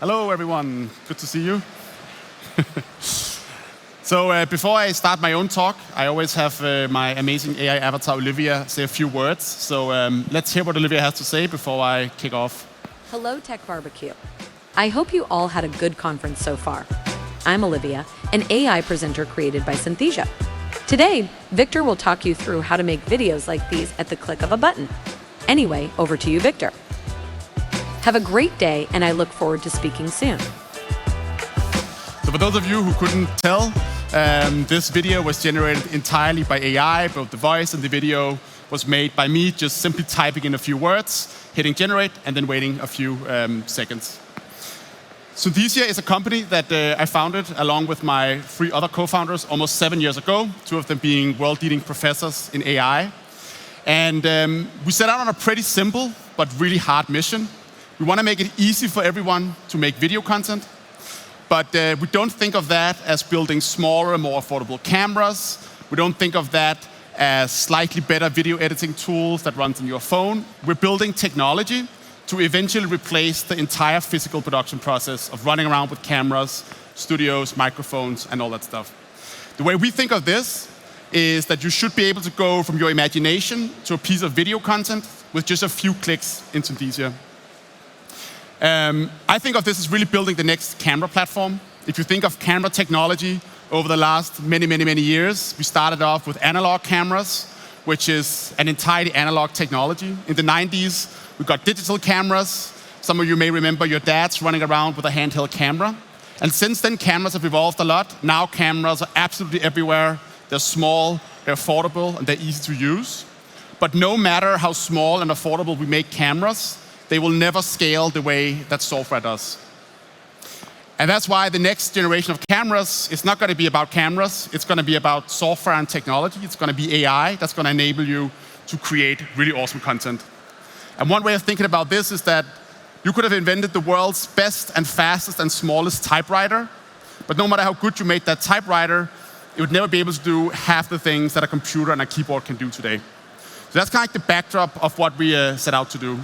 Hello, everyone. Good to see you. So before I start my own talk, I always have my amazing AI avatar, Olivia, say a few words. So let's hear what Olivia has to say before I kick off. Hello, TechBBQ. I hope you all had a good conference so far. I'm Olivia, an AI presenter created by Synthesia. Today, Victor will talk you through how to make videos like these at the click of a button. Anyway, over to you, Victor. Have a great day, and I look forward to speaking soon. So for those of you who couldn't tell, this video was generated entirely by AI. Both the voice and the video was made by me, just simply typing in a few words, hitting generate, and then waiting a few seconds. Synthesia is a company that I founded along with my 3 other co-founders almost 7 years ago, 2 of them being world-leading professors in AI. And we set out on a pretty simple but really hard mission. We want to make it easy for everyone to make video content, but we don't think of that as building smaller, more affordable cameras. We don't think of that as slightly better video editing tools that runs on your phone. We're building technology to eventually replace the entire physical production process of running around with cameras, studios, microphones, and all that stuff. The way we think of this is that you should be able to go from your imagination to a piece of video content with just a few clicks in Synthesia. I think of this as really building the next camera platform. If you think of camera technology over the last many years, we started off with analog cameras, which is an entirely analog technology. In the 90s, we got digital cameras. Some of you may remember your dads running around with a handheld camera. And since then, cameras have evolved a lot. Now cameras are absolutely everywhere. They're small, they're affordable, and they're easy to use. But no matter how small and affordable we make cameras, they will never scale the way that software does. And that's why the next generation of cameras is not going to be about cameras. It's going to be about software and technology. It's going to be AI that's going to enable you to create really awesome content. And one way of thinking about this is that you could have invented the world's best and fastest and smallest typewriter, but no matter how good you made that typewriter, it would never be able to do half the things that a computer and a keyboard can do today. So that's kind of like the backdrop of what we set out to do.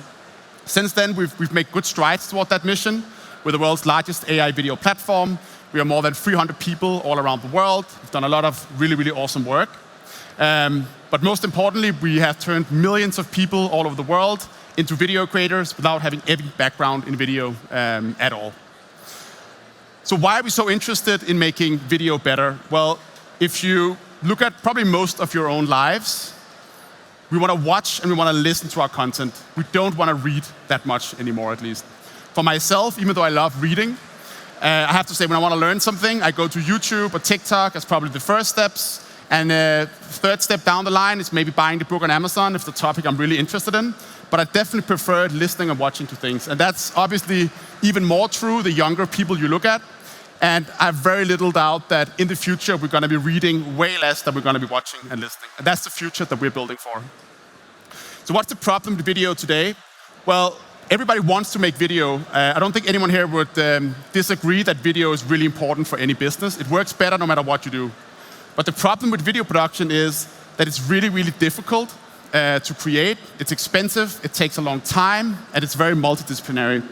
Since then, we've made good strides toward that mission. We're the world's largest AI video platform. We are more than 300 people all around the world. We've done a lot of really awesome work. But most importantly, we have turned millions of people all over the world into video creators without having any background in video at all. So why are we so interested in making video better? Well, if you look at probably most of your own lives, we want to watch and we want to listen to our content. We don't want to read that much anymore, at least. For myself, even though I love reading, I have to say when I want to learn something, I go to YouTube or TikTok as probably the first steps. And third step down the line is maybe buying the book on Amazon if it's a topic I'm really interested in. But I definitely prefer listening and watching to things. And that's obviously even more true the younger people you look at. And I have very little doubt that in the future, we're going to be reading way less than we're going to be watching and listening. And that's the future that we're building for. So what's the problem with video today? Well, everybody wants to make video. I don't think anyone here would disagree that video is really important for any business. It works better no matter what you do. But the problem with video production is that it's really difficult to create. It's expensive, it takes a long time, and it's very multidisciplinary.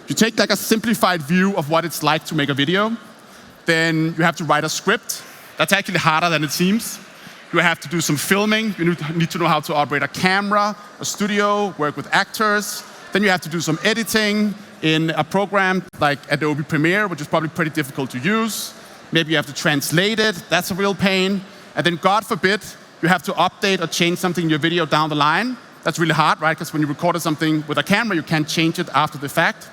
If you take like a simplified view of what it's like to make a video, then you have to write a script. That's actually harder than it seems. You have to do some filming. You need to know how to operate a camera, a studio, work with actors. Then you have to do some editing in a program like Adobe Premiere, which is probably pretty difficult to use. Maybe you have to translate it. That's a real pain. And then God forbid, you have to update or change something in your video down the line. That's really hard, right? Because when you recorded something with a camera, you can't change it after the fact.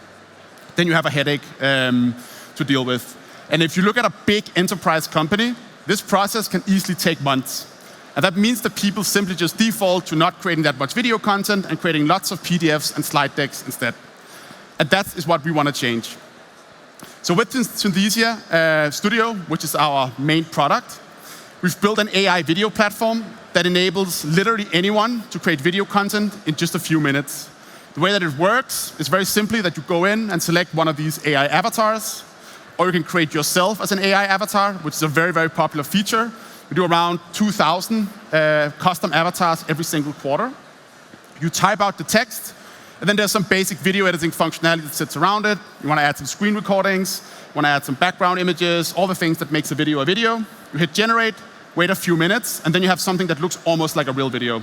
Then you have a headache to deal with. And if you look at a big enterprise company, this process can easily take months. And that means that people simply just default to not creating that much video content and creating lots of PDFs and slide decks instead. And that is what we want to change. So with Synthesia Studio, which is our main product, we've built an AI video platform that enables literally anyone to create video content in just a few minutes. The way that it works is very simply that you go in and select one of these AI avatars, or you can create yourself as an AI avatar, which is a very popular feature. We do around 2,000 custom avatars every single quarter. You type out the text, And then there's some basic video editing functionality that sits around it. You want to add some screen recordings, you want to add some background images, all the things that makes a video a video. You hit generate, wait a few minutes, and then you have something that looks almost like a real video.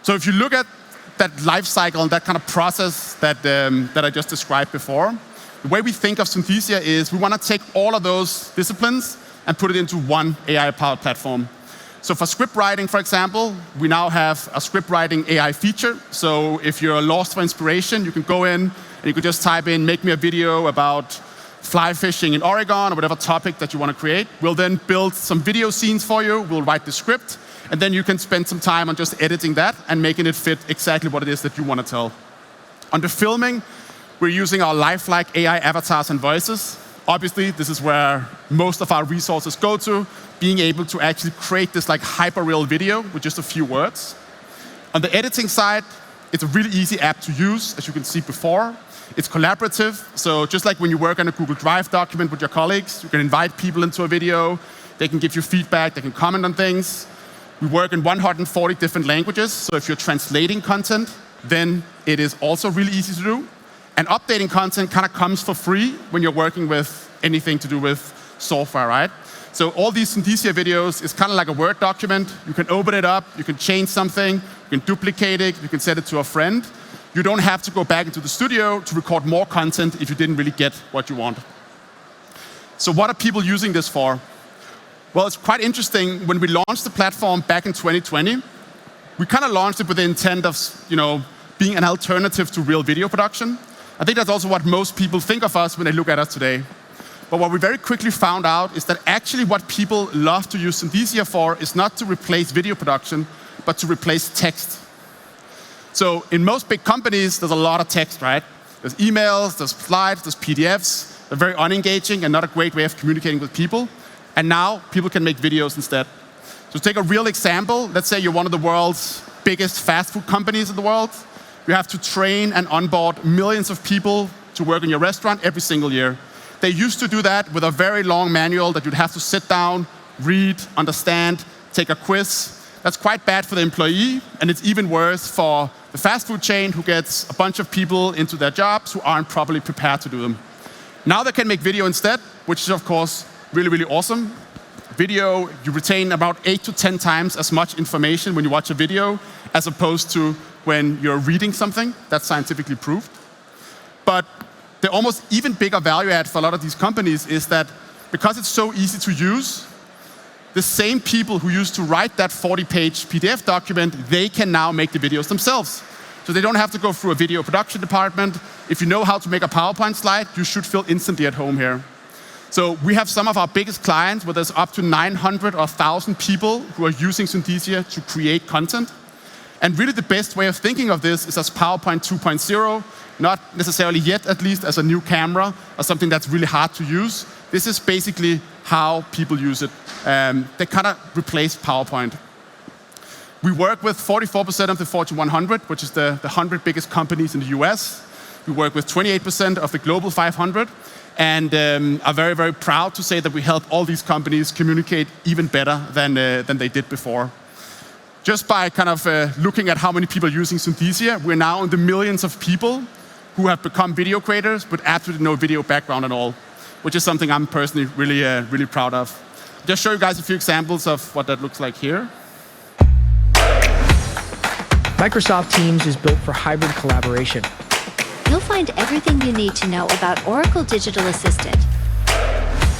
So if you look at that life cycle and that kind of process that I just described before, the way we think of Synthesia is we want to take all of those disciplines and put it into one AI-powered platform. So for script writing, for example, we now have a script writing AI feature. So if you're lost for inspiration, you can go in and you can just type in, make me a video about fly fishing in Oregon or whatever topic that you want to create. We'll then build some video scenes for you. We'll write the script. And then you can spend some time on just editing that and making it fit exactly what it is that you want to tell. On the filming, we're using our lifelike AI avatars and voices. Obviously, this is where most of our resources go to, being able to actually create this like hyper-real video with just a few words. On the editing side, it's a really easy app to use, as you can see before. It's collaborative, so just like when you work on a Google Drive document with your colleagues, you can invite people into a video, they can give you feedback, they can comment on things. We work in 140 different languages, so if you're translating content, then it is also really easy to do. And updating content kind of comes for free when you're working with anything to do with software, right? So all these Synthesia videos is kind of like a Word document. You can open it up, you can change something, you can duplicate it, you can send it to a friend. You don't have to go back into the studio to record more content if you didn't really get what you want. So what are people using this for? Well, it's quite interesting. When we launched the platform back in 2020, we kind of launched it with the intent of, being an alternative to real video production. I think that's also what most people think of us when they look at us today. But what we very quickly found out is that actually what people love to use Synthesia for is not to replace video production, but to replace text. So in most big companies, there's a lot of text, right? There's emails, there's slides, there's PDFs. They're very unengaging and not a great way of communicating with people. And now people can make videos instead. So take a real example. Let's say you're one of the world's biggest fast food companies in the world. You have to train and onboard millions of people to work in your restaurant every single year. They used to do that with a very long manual that you'd have to sit down, read, understand, take a quiz. That's quite bad for the employee, and it's even worse for the fast food chain who gets a bunch of people into their jobs who aren't properly prepared to do them. Now they can make video instead, which is of course really, really awesome. Video, you retain about 8 to 10 times as much information when you watch a video as opposed to when you're reading something. That's scientifically proved. But the almost even bigger value add for a lot of these companies is that because it's so easy to use, the same people who used to write that 40-page PDF document, they can now make the videos themselves. So they don't have to go through a video production department. If you know how to make a PowerPoint slide, you should feel instantly at home here. So we have some of our biggest clients where there's up to 900 or 1,000 people who are using Synthesia to create content. And really the best way of thinking of this is as PowerPoint 2.0, not necessarily yet at least as a new camera or something that's really hard to use. This is basically how people use it. They kind of replace PowerPoint. We work with 44% of the Fortune 100, which is the 100 biggest companies in the US. We work with 28% of the Global 500. And are very, very proud to say that we help all these companies communicate even better than they did before. Just by kind of looking at how many people are using Synthesia, we're now in the millions of people who have become video creators with absolutely no video background at all, which is something I'm personally really, really proud of. Just show you guys a few examples of what that looks like here. Microsoft Teams is built for hybrid collaboration. You'll find everything you need to know about Oracle Digital Assistant.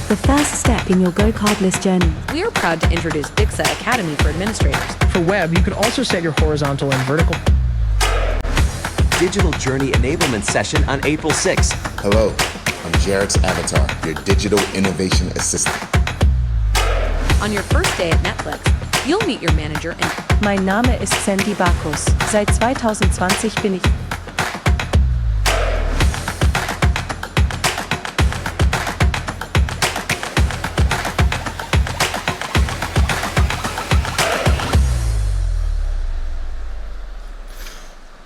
The first step in your Go Cardless journey. We are proud to introduce Dixa Academy for administrators. For web, you can also set your horizontal and vertical. Digital Journey Enablement Session on April 6th. Hello, I'm Jarek's avatar, your digital innovation assistant. On your first day at Netflix, you'll meet your manager and... Mein Name ist Sandy Bacchus. Seit 2020 bin ich...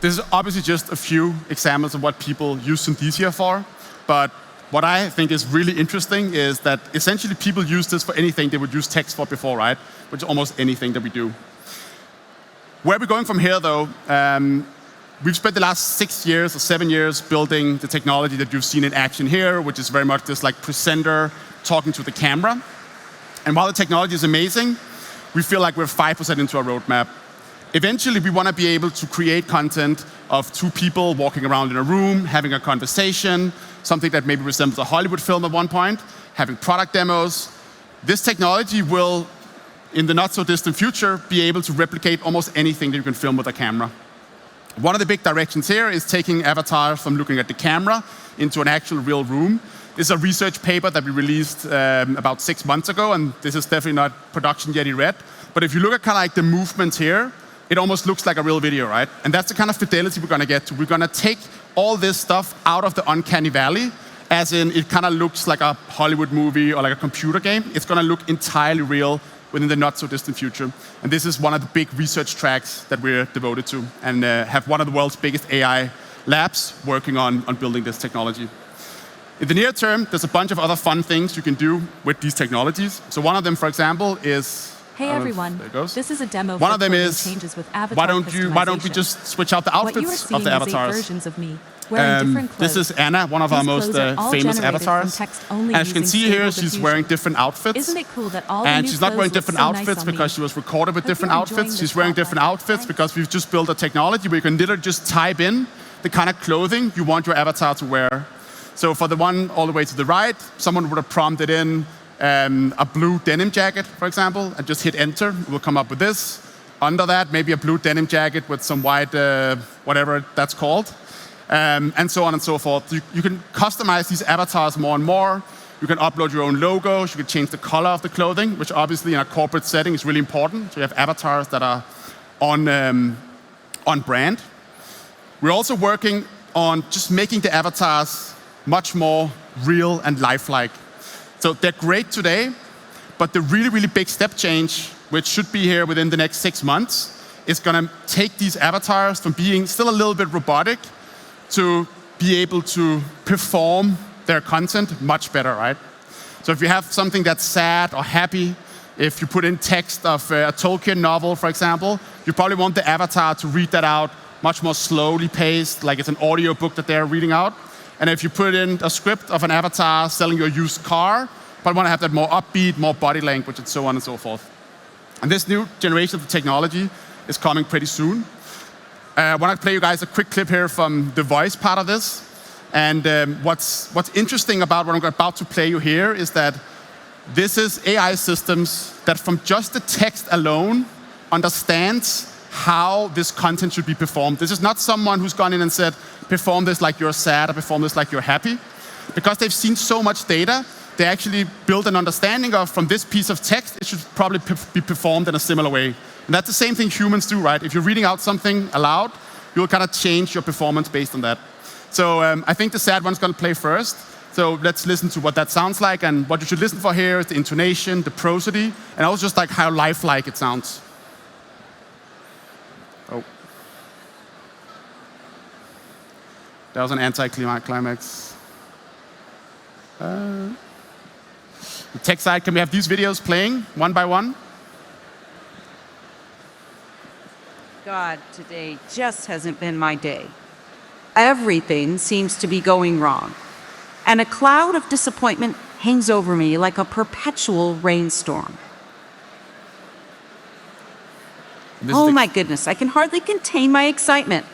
This is obviously just a few examples of what people use Synthesia for, but what I think is really interesting is that essentially people use this for anything they would use text for before, right? Which is almost anything that we do. Where we're going from here, though, we've spent the last 6 years or 7 years building the technology that you've seen in action here, which is very much this like presenter talking to the camera. And while the technology is amazing, we feel like we're 5% into our roadmap. Eventually, we want to be able to create content of two people walking around in a room, having a conversation, something that maybe resembles a Hollywood film at one point, having product demos. This technology will, in the not so distant future, be able to replicate almost anything that you can film with a camera. One of the big directions here is taking avatars from looking at the camera into an actual real room. This is a research paper that we released about 6 months ago, and this is definitely not production yet read. But if you look at kind of like the movements here, it almost looks like a real video, right? And that's the kind of fidelity we're gonna get to. We're gonna take all this stuff out of the uncanny valley, as in it kind of looks like a Hollywood movie or like a computer game. It's gonna look entirely real within the not so distant future. And this is one of the big research tracks that we're devoted to, and have one of the world's biggest AI labs working on building this technology. In the near term, there's a bunch of other fun things you can do with these technologies. So one of them, for example, is Hey everyone, there it goes. This is a demo One for of them uploading is, changes with avatar why don't we customization. just switch out the What you are outfits seeing of the is 8 avatars? versions of me wearing different clothes. This is Anna, one of our These most clothes are all famous generated from avatars. text only As you can using see here, Stable she's Diffusion. wearing different outfits. Isn't it cool that all the And new she's not wearing clothes look different so nice outfits on me? because she was recorded with Hope different you're enjoying outfits. this She's wearing different spotlight. outfits Thanks. because we've just built a technology where you can literally just type in the kind of clothing you want your avatar to wear. So for the one all the way to the right, someone would have prompted in a blue denim jacket, for example, and just hit enter. We'll come up with this. Under that, maybe a blue denim jacket with some white, whatever that's called, and so on and so forth. You can customize these avatars more and more. You can upload your own logos. You can change the color of the clothing, which obviously in a corporate setting is really important. So you have avatars that are on brand. We're also working on just making the avatars much more real and lifelike. So they're great today, but the really, really big step change, which should be here within the next 6 months, is gonna take these avatars from being still a little bit robotic to be able to perform their content much better, right? So if you have something that's sad or happy, if you put in text of a Tolkien novel, for example, you probably want the avatar to read that out much more slowly paced, like it's an audio book that they're reading out. And if you put in a script of an avatar selling you a used car, you probably want to have that more upbeat, more body language, and so on and so forth. And this new generation of the technology is coming pretty soon. I want to play you guys a quick clip here from the voice part of this. And what's interesting about what I'm about to play you here is that this is AI systems that from just the text alone understands how this content should be performed. This is not someone who's gone in and said, perform this like you're sad or perform this like you're happy. Because they've seen so much data, they actually build an understanding of, from this piece of text, it should probably be performed in a similar way. And that's the same thing humans do, right? If you're reading out something aloud, you'll kind of change your performance based on that. So I think the sad one's gonna play first. So let's listen to what that sounds like. And what you should listen for here is the intonation, the prosody, and also just like how lifelike it sounds. Oh. That was an anti-climax. The tech side, can we have these videos playing one by one? God, today just hasn't been my day. Everything seems to be going wrong. And a cloud of disappointment hangs over me like a perpetual rainstorm. Oh my goodness, I can hardly contain my excitement.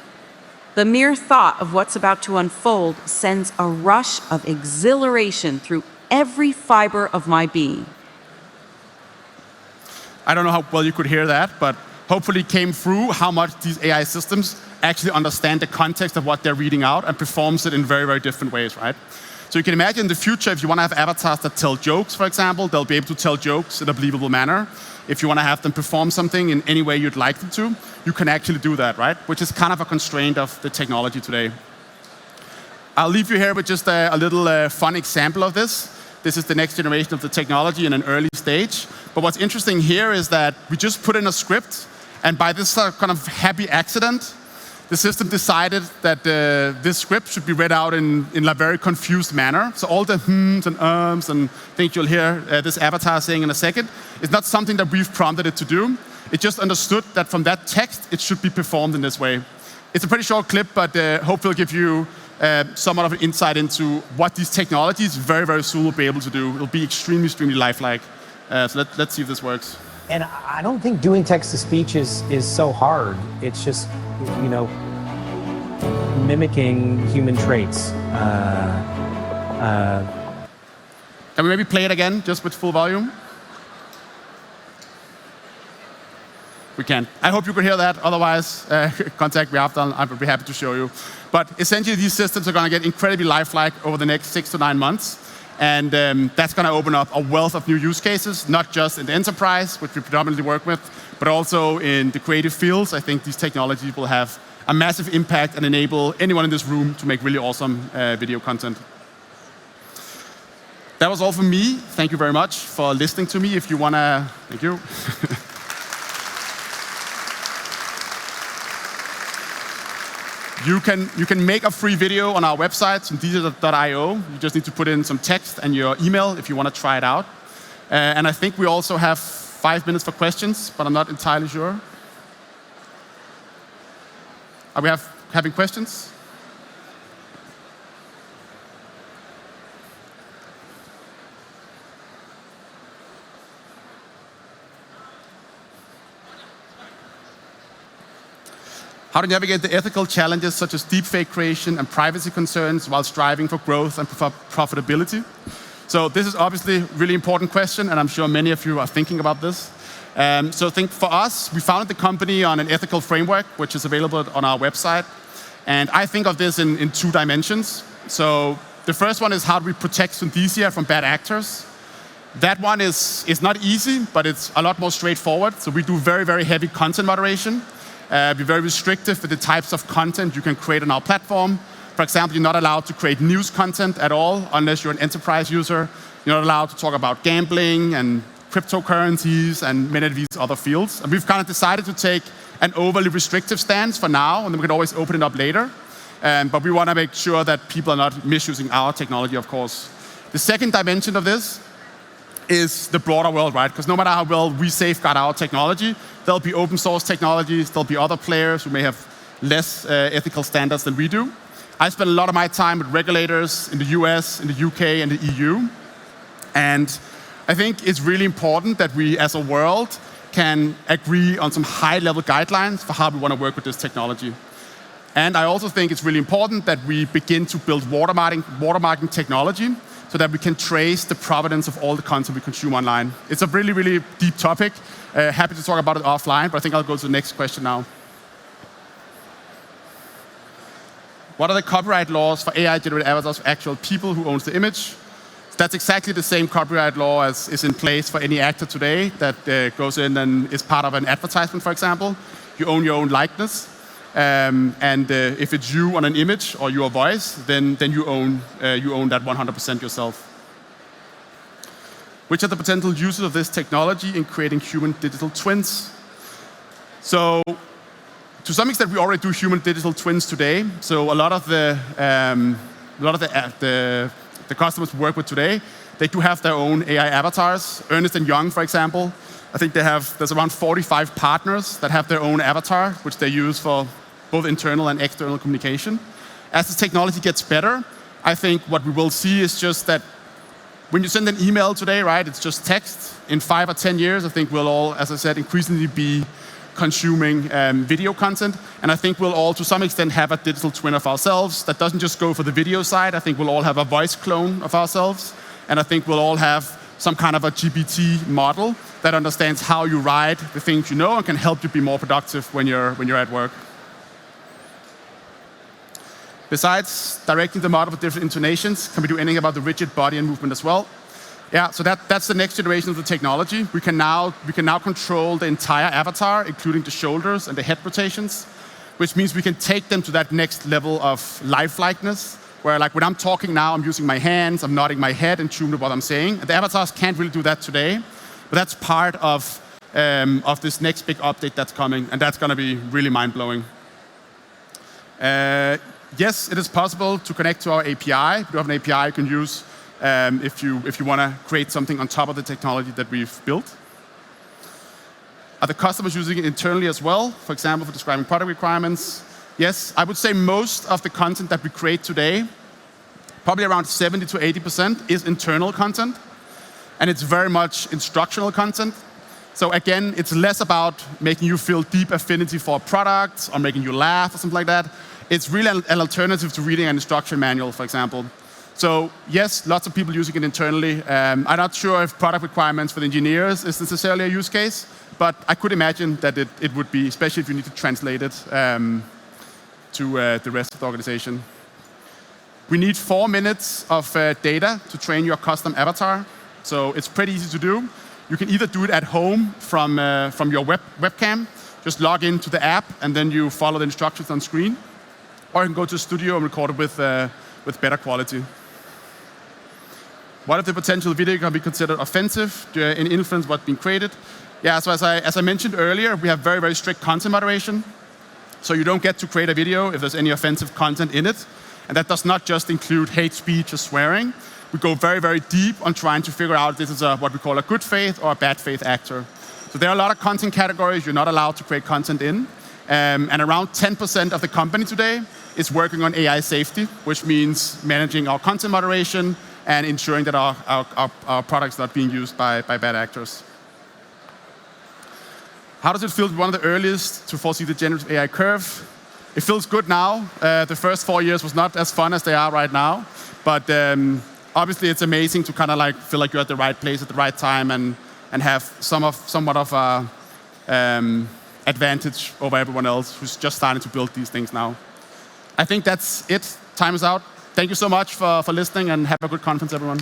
The mere thought of what's about to unfold sends a rush of exhilaration through every fiber of my being. I don't know how well you could hear that, but hopefully it came through how much these AI systems actually understand the context of what they're reading out and performs it in very, very different ways, right? So you can imagine in the future, if you want to have avatars that tell jokes, for example, they'll be able to tell jokes in a believable manner. If you want to have them perform something in any way you'd like them to, you can actually do that, right? Which is kind of a constraint of the technology today. I'll leave you here with just a little fun example of this. This is the next generation of the technology in an early stage. But what's interesting here is that we just put in a script, and by this kind of happy accident, the system decided that this script should be read out in a very confused manner. So all the hms and ums and things you'll hear this avatar saying in a second is not something that we've prompted it to do. It just understood that from that text, it should be performed in this way. It's a pretty short clip, but hopefully it'll give you somewhat of an insight into what these technologies very, very soon will be able to do. It'll be extremely, extremely lifelike. So let's see if this works. And I don't think doing text-to-speech is so hard. It's just, you know, mimicking human traits. Can we maybe play it again, just with full volume? We can. I hope you could hear that. Otherwise, contact me after. I'll be happy to show you. But essentially, these systems are going to get incredibly lifelike over the next 6 to 9 months. And that's going to open up a wealth of new use cases, not just in the enterprise, which we predominantly work with, but also in the creative fields. I think these technologies will have a massive impact and enable anyone in this room to make really awesome video content. That was all from me. Thank you very much for listening to me. If you want to, thank you. You can make a free video on our website, synthesia.io. You just need to put in some text and your email if you want to try it out. And I think we also have 5 minutes for questions, but I'm not entirely sure. Are we having questions? How to navigate the ethical challenges such as deepfake creation and privacy concerns while striving for growth and profitability. So this is obviously a really important question, and I'm sure many of you are thinking about this. So I think for us, we founded the company on an ethical framework, which is available on our website. And I think of this in 2 dimensions. So the first one is how do we protect Synthesia from bad actors? That one is not easy, but it's a lot more straightforward. So we do very, very heavy content moderation. Be very restrictive with the types of content you can create on our platform. For example, you're not allowed to create news content at all unless you're an enterprise user. You're not allowed to talk about gambling and cryptocurrencies and many of these other fields. And we've kind of decided to take an overly restrictive stance for now, and then we can always open it up later. But we want to make sure that people are not misusing our technology, of course. The second dimension of this is the broader world, right? Because no matter how well we safeguard our technology, there'll be open source technologies, there'll be other players who may have less ethical standards than we do. I spend a lot of my time with regulators in the US, in the UK, and the EU. And I think it's really important that we, as a world, can agree on some high-level guidelines for how we want to work with this technology. And I also think it's really important that we begin to build watermarking technology so that we can trace the provenance of all the content we consume online. It's a really, really deep topic. Happy to talk about it offline, but I think I'll go to the next question now. What are the copyright laws for AI-generated avatars of actual people who owns the image? That's exactly the same copyright law as is in place for any actor today that goes in and is part of an advertisement, for example. You own your own likeness. If it's you on an image or your voice, then you own that 100% yourself. Which are the potential uses of this technology in creating human digital twins? So, to some extent, we already do human digital twins today. So a lot of the customers we work with today, they do have their own AI avatars. Ernst & Young, for example, I think there's around 45 partners that have their own avatar, which they use for both internal and external communication. As the technology gets better, I think what we will see is just that when you send an email today, right, it's just text. In 5 or 10 years, I think we'll all, as I said, increasingly be consuming video content. And I think we'll all, to some extent, have a digital twin of ourselves that doesn't just go for the video side. I think we'll all have a voice clone of ourselves. And I think we'll all have some kind of a GPT model that understands how you write the things you know and can help you be more productive when you're at work. Besides directing the model with different intonations, can we do anything about the rigid body and movement as well? Yeah, so that's the next generation of the technology. We can now control the entire avatar, including the shoulders and the head rotations, which means we can take them to that next level of lifelikeness, where like when I'm talking now, I'm using my hands, I'm nodding my head and tune to what I'm saying. And the avatars can't really do that today, but that's part of this next big update that's coming, and that's going to be really mind-blowing. Yes, it is possible to connect to our API. We have an API you can use if you want to create something on top of the technology that we've built. Are the customers using it internally as well? For example, for describing product requirements. yes, I would say most of the content that we create today, probably around 70 to 80%, is internal content. And it's very much instructional content. So again, it's less about making you feel deep affinity for a product or making you laugh or something like that. It's really an alternative to reading an instruction manual, for example. So yes, lots of people using it internally. I'm not sure if product requirements for the engineers is necessarily a use case, but I could imagine that it would be, especially if you need to translate it to the rest of the organization. We need 4 minutes of data to train your custom avatar. So it's pretty easy to do. You can either do it at home from your webcam, just log into the app, and then you follow the instructions on screen. Or you can go to the studio and record it with better quality. What if the potential video can be considered offensive and influence what's being created? Yeah, so as I mentioned earlier, we have very, very strict content moderation. So you don't get to create a video if there's any offensive content in it. And that does not just include hate speech or swearing. We go very, very deep on trying to figure out if this is what we call a good faith or a bad faith actor. So there are a lot of content categories you're not allowed to create content in. And around 10% of the company today is working on AI safety, which means managing our content moderation and ensuring that our products are not being used by bad actors. How does it feel to be one of the earliest to foresee the generative AI curve? It feels good now. The first 4 years was not as fun as they are right now. But obviously, it's amazing to kind of like feel like you're at the right place at the right time and have somewhat of a advantage over everyone else who's just starting to build these things now. I think that's it. Time is out. Thank you so much for listening, and have a good conference, everyone.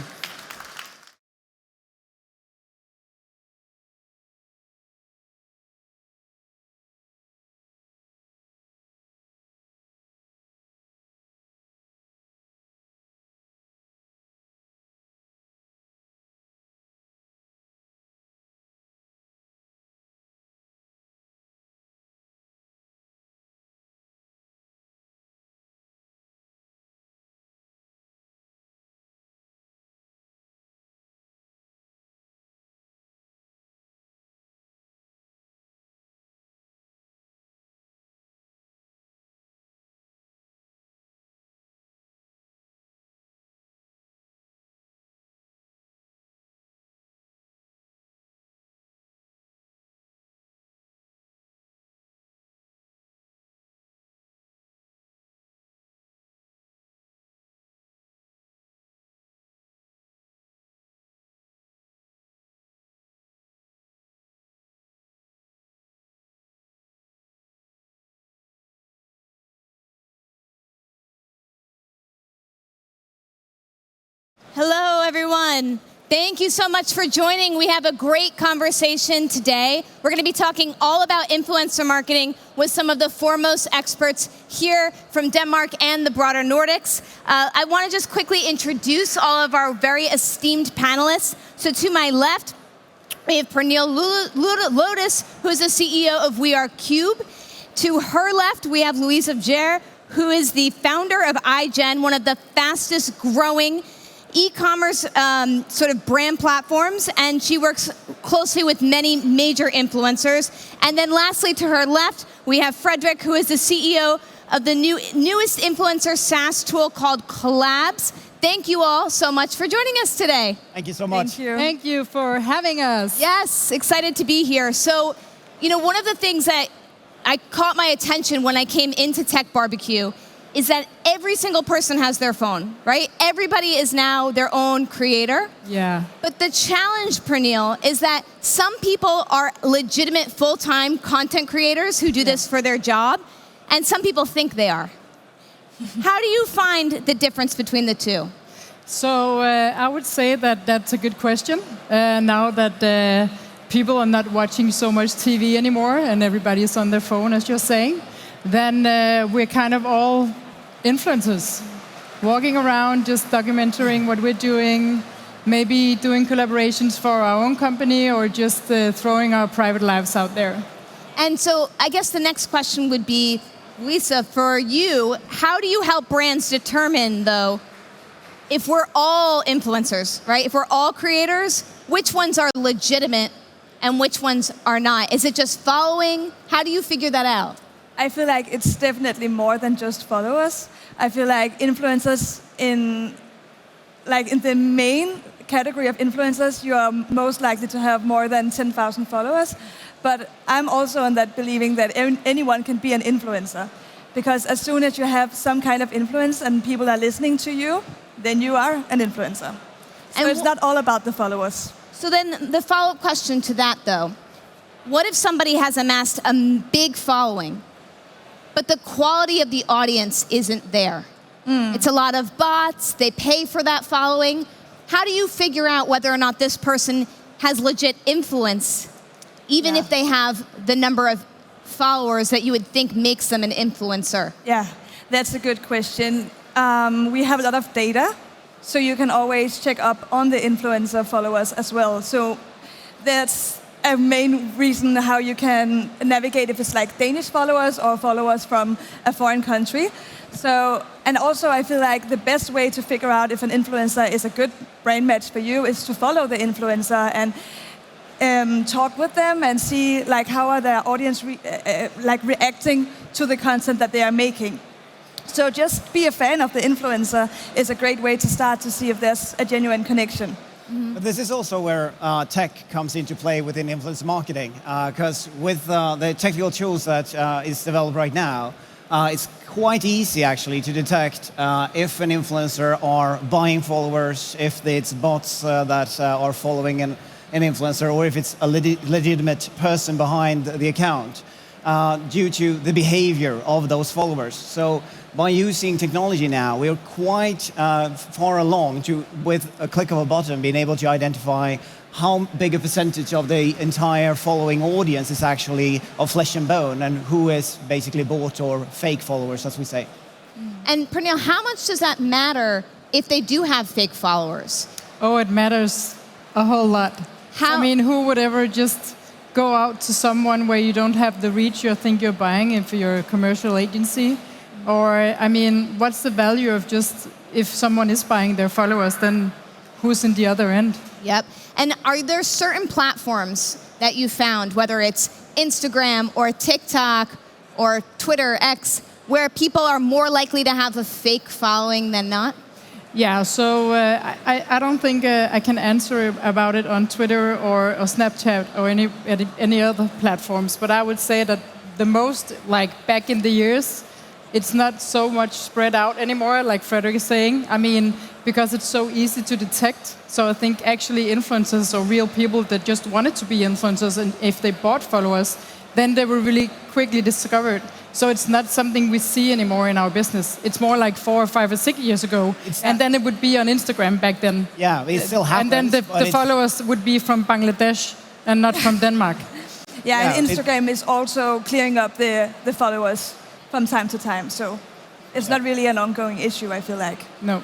Hello, everyone. Thank you so much for joining. We have a great conversation today. We're going to be talking all about influencer marketing with some of the foremost experts here from Denmark and the broader Nordics. I want to just quickly introduce all of our very esteemed panelists. So to my left, we have Pernille Lotus, who's the CEO of WeAreCube. To her left, we have Louise of Bjerre, who is the founder of IGEN, one of the fastest growing e-commerce sort of brand platforms, and she works closely with many major influencers. And then lastly, to her left, we have Fredrik, who is the CEO of the newest influencer SaaS tool called Collabs. Thank you all so much for joining us today. Thank you so much. Thank you. Thank you for having us. Yes, excited to be here. So, one of the things that I caught my attention when I came into TechBBQ is that every single person has their phone, right? Everybody is now their own creator. Yeah. But the challenge, Pernille, is that some people are legitimate full-time content creators who do this for their job, and some people think they are. How do you find the difference between the two? So I would say that that's a good question. Now that people are not watching so much TV anymore and everybody is on their phone, as you're saying, then we're kind of all influencers, walking around just documenting what we're doing, maybe doing collaborations for our own company or just throwing our private lives out there. And so I guess the next question would be, Lisa, for you, how do you help brands determine, though, if we're all influencers, right? If we're all creators, which ones are legitimate and which ones are not? Is it just following? How do you figure that out? I feel like it's definitely more than just followers. I feel like influencers in the main category of influencers, you are most likely to have more than 10,000 followers. But I'm also on that believing that anyone can be an influencer. Because as soon as you have some kind of influence and people are listening to you, then you are an influencer. So it's not all about the followers. So then the follow-up question to that, though, what if somebody has amassed a big following, but the quality of the audience isn't there? It's a lot of bots, they pay for that following. How do you figure out whether or not this person has legit influence, even if they have the number of followers that you would think makes them an influencer? Yeah, that's a good question. We have a lot of data, so you can always check up on the influencer followers as well. So that's a main reason how you can navigate if it's like Danish followers or followers from a foreign country. So, and also I feel like the best way to figure out if an influencer is a good brand match for you is to follow the influencer and talk with them and see like how are their audience reacting to the content that they are making. So just be a fan of the influencer is a great way to start to see if there's a genuine connection. But this is also where tech comes into play within influencer marketing, because with the technical tools that is developed right now, it's quite easy actually to detect if an influencer are buying followers, if it's bots that are following an influencer, or if it's a legitimate person behind the account, due to the behavior of those followers. So by using technology now, we're quite far along to, with a click of a button, being able to identify how big a percentage of the entire following audience is actually of flesh and bone, and who is basically bought or fake followers, as we say. And Pernille, how much does that matter if they do have fake followers? Oh, it matters a whole lot. How? I mean, who would ever just go out to someone where you don't have the reach you think you're buying if you're a commercial agency? Or, I mean, what's the value of just, if someone is buying their followers, then who's in the other end? Yep. And are there certain platforms that you found, whether it's Instagram or TikTok or Twitter, X, where people are more likely to have a fake following than not? Yeah, so I don't think I can answer about it on Twitter or Snapchat or any other platforms, but I would say that the most, like back in the years, it's not so much spread out anymore, like Fredrik is saying. I mean, because it's so easy to detect. So I think actually influencers or real people that just wanted to be influencers, and if they bought followers, then they were really quickly discovered. So it's not something we see anymore in our business. It's more like 4 or 5 or 6 years ago. And then it would be on Instagram back then. Yeah, it still happens. And then the followers would be from Bangladesh and not from Denmark. Yeah, and Instagram is also clearing up the followers from time to time. So it's not really an ongoing issue, I feel like. No.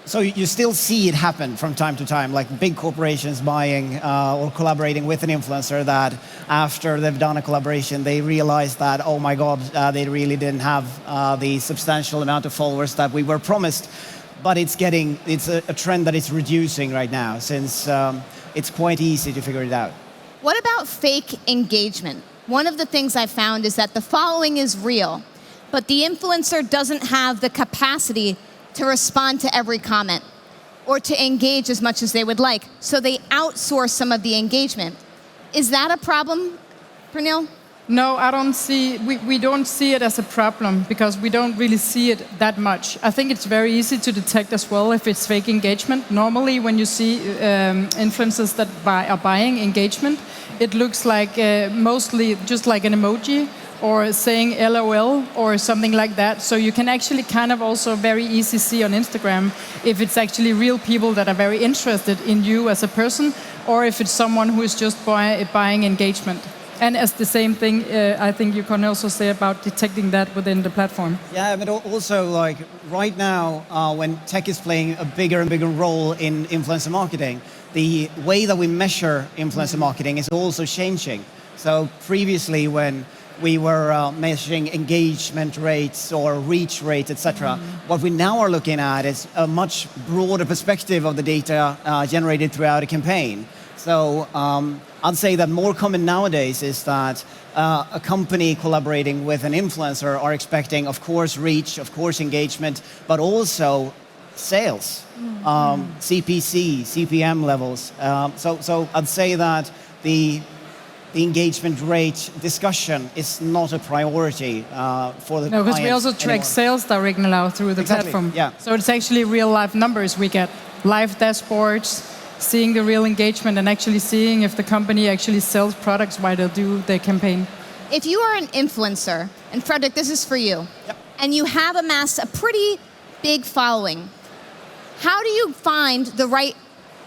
So you still see it happen from time to time, like big corporations buying or collaborating with an influencer that after they've done a collaboration, they realize that, oh my God, they really didn't have the substantial amount of followers that we were promised. But it's a trend that is reducing right now, since it's quite easy to figure it out. What about fake engagement? One of the things I found is that the following is real, but the influencer doesn't have the capacity to respond to every comment or to engage as much as they would like. So they outsource some of the engagement. Is that a problem, Pernille? No, I don't see, we don't see it as a problem because we don't really see it that much. I think it's very easy to detect as well if it's fake engagement. Normally when you see influencers that are buying engagement, it looks like mostly just like an emoji or saying LOL or something like that. So you can actually kind of also very easy see on Instagram if it's actually real people that are very interested in you as a person, or if it's someone who is just buying engagement. And as the same thing, I think you can also say about detecting that within the platform. Yeah, but also like right now, when tech is playing a bigger and bigger role in influencer marketing, the way that we measure influencer marketing is also changing. So previously when we were measuring engagement rates or reach rates, etc. What we now are looking at is a much broader perspective of the data generated throughout a campaign. So I'd say that more common nowadays is that a company collaborating with an influencer are expecting, of course, reach, of course, engagement, but also sales, CPC, CPM levels. So I'd say that the engagement rate discussion is not a priority for the No, because we clients also track anymore. sales directly now through the platform. Yeah. So it's actually real life numbers. We get live dashboards, seeing the real engagement and actually seeing if the company actually sells products while they do their campaign. If you are an influencer, and Fredrik, this is for you, and you have amassed a pretty big following, how do you find the right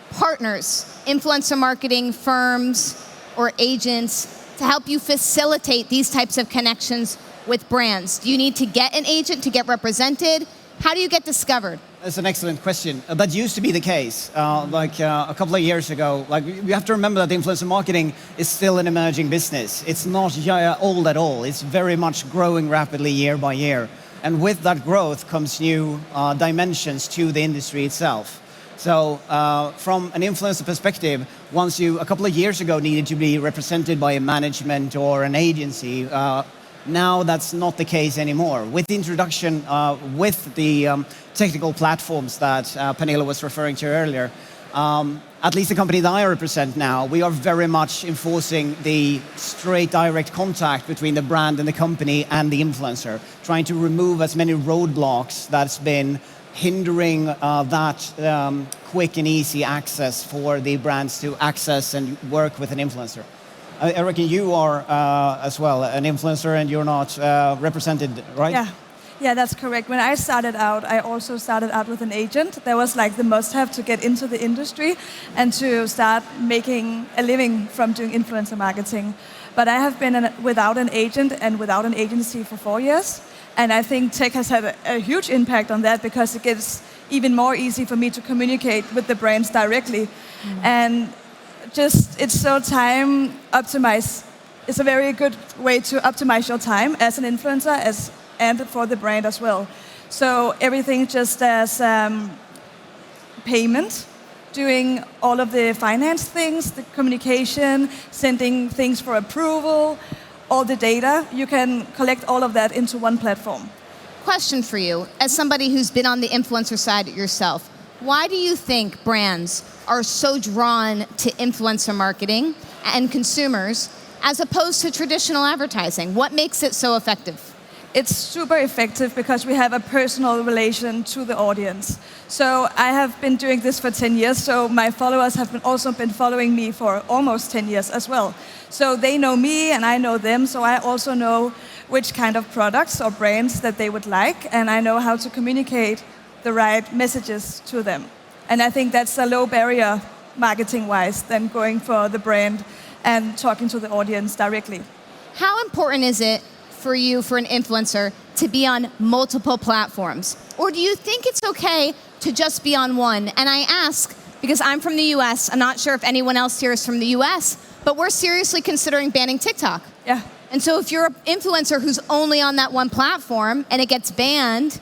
partners, influencer marketing firms or agents, to help you facilitate these types of connections with brands? Do you need to get an agent to get represented? How do you get discovered? That's an excellent question. That used to be the case. A couple of years ago, you have to remember that influencer marketing is still an emerging business. It's not old at all. It's very much growing rapidly year by year. And with that growth comes new dimensions to the industry itself. So from an influencer perspective, once you, a couple of years ago, needed to be represented by a management or an agency, now that's not the case anymore. With the introduction, with the technical platforms that Pernille was referring to earlier, at least the company that I represent now, we are very much enforcing the straight direct contact between the brand and the company and the influencer, trying to remove as many roadblocks that's been hindering that quick and easy access for the brands to access and work with an influencer. I reckon you are as well an influencer and you're not represented, right? Yeah, that's correct. When I started out, I also started out with an agent. That was like the must-have to get into the industry and to start making a living from doing influencer marketing. But I have been without an agent and without an agency for 4 years. And I think tech has had a huge impact on that because it gets even more easy for me to communicate with the brands directly. And just, it's so time optimized. It's a very good way to optimize your time as an influencer and for the brand as well. So everything just as payment, doing all of the finance things, the communication, sending things for approval, all the data, you can collect all of that into one platform. Question for you, as somebody who's been on the influencer side yourself, why do you think brands are so drawn to influencer marketing and consumers as opposed to traditional advertising? What makes it so effective? It's super effective because we have a personal relation to the audience. So I have been doing this for 10 years, so my followers have also been following me for almost 10 years as well. So they know me and I know them, so I also know which kind of products or brands that they would like, and I know how to communicate the right messages to them. And I think that's a low barrier marketing-wise than going for the brand and talking to the audience directly. How important is it for you, for an influencer, to be on multiple platforms? Or do you think it's okay to just be on one? And I ask because I'm from the US. I'm not sure if anyone else here is from the US, but we're seriously considering banning TikTok. Yeah. And so if you're an influencer who's only on that one platform and it gets banned,